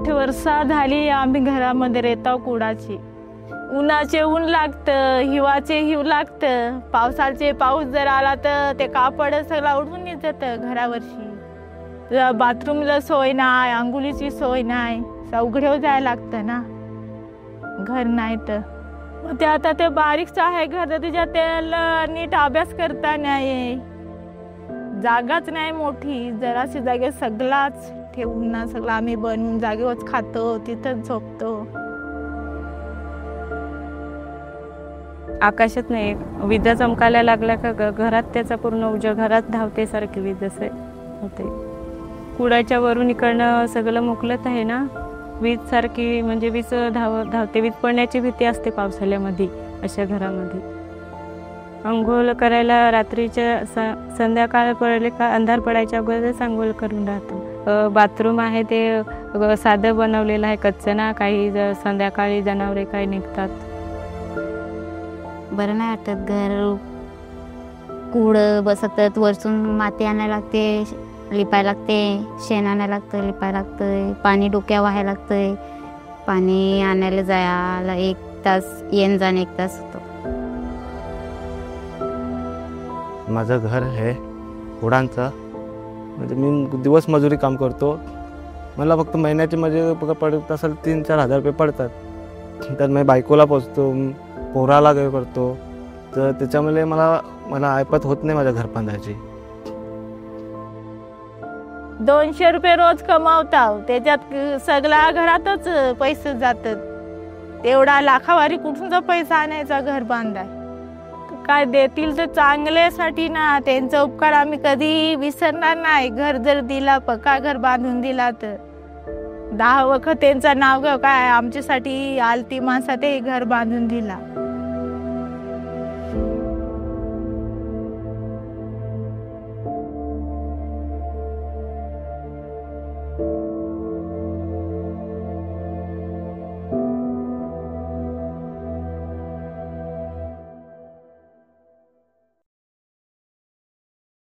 8 वर्ष झाली आम्ही घरामध्ये रेताव कुडाची. उन्हाचे ऊन लागतं, हिवाचे हिव लागतं, पावसाचे पाऊस जर आला तर ते कापड सगळं उडून जातं घरावरची. बाथरूमला सोय नाही, अंघोळीची सोय नाही, उघड्यावर जायला लागतं ना, घर नाही तर. ते आता ते बारीकचं आहे घर, त्याच्यात त्याला नीट अभ्यास करता नाही, जागाच नाही मोठी. जराशी जागेत सगळाच ठेवून ना सगळं आम्ही बनवून जागेवरच खातो, तिथंच झोपतो. आकाशात नाही, विजा चमकायला लागल्या का घरात त्याचा पूर्ण उजेड, घरात धावते सारखी वीज असे होते. कुडाच्या वरून इकडनं सगळं मोकलत आहे ना, वीज सारखी म्हणजे वीज धावते. वीज पडण्याची भीती असते पावसाळ्यामध्ये अशा घरामध्ये. अंघोळ करायला रात्रीच्या संध्याकाळ पडले का अंधार पडायच्या अगोदरच अंघोळ करून राहतो. बाथरूम आहे ते साधं बनवलेलं आहे, कच्चं ना. काही संध्याकाळी जनावरे काही निघतात. बरं नाही वाटत. घर कूड बसतात, वरसून माती आणायला लागते, लिपायला लागते, शेण आणायला लागतं, लिपायला लागतं, पाणी डोक्या व्हायला लागतंय. पाणी आणायला जायला 1 तास, येण जाणं 1 तास होतो. माझं घर आहे कुडांचं, म्हणजे मी दिवस मजुरी काम करतो. मला फक्त महिन्याचे माझे पडत असेल 3-4 हजार रुपये पडतात. तर मी बायकोला पोचतो, पोराला करतो, तर त्याच्यामुळे मला ऐपत होत नाही माझ्या घर बांधायची. 200 रुपये रोज कमावताव, त्याच्यात सगळ्या घरातच पैसे जातात. तेवढा लाखावारी कुठूनचा पैसा आणायचा घर बांधाय? काय देतील तर चांगल्यासाठी ना, त्यांचा उपकार आम्ही कधी विसरणार नाही. घर जर दिला, पक्का घर बांधून दिला तर 10 वखत त्यांचा नाव काय आमच्यासाठी आलती माणसासाठी घर बांधून दिला.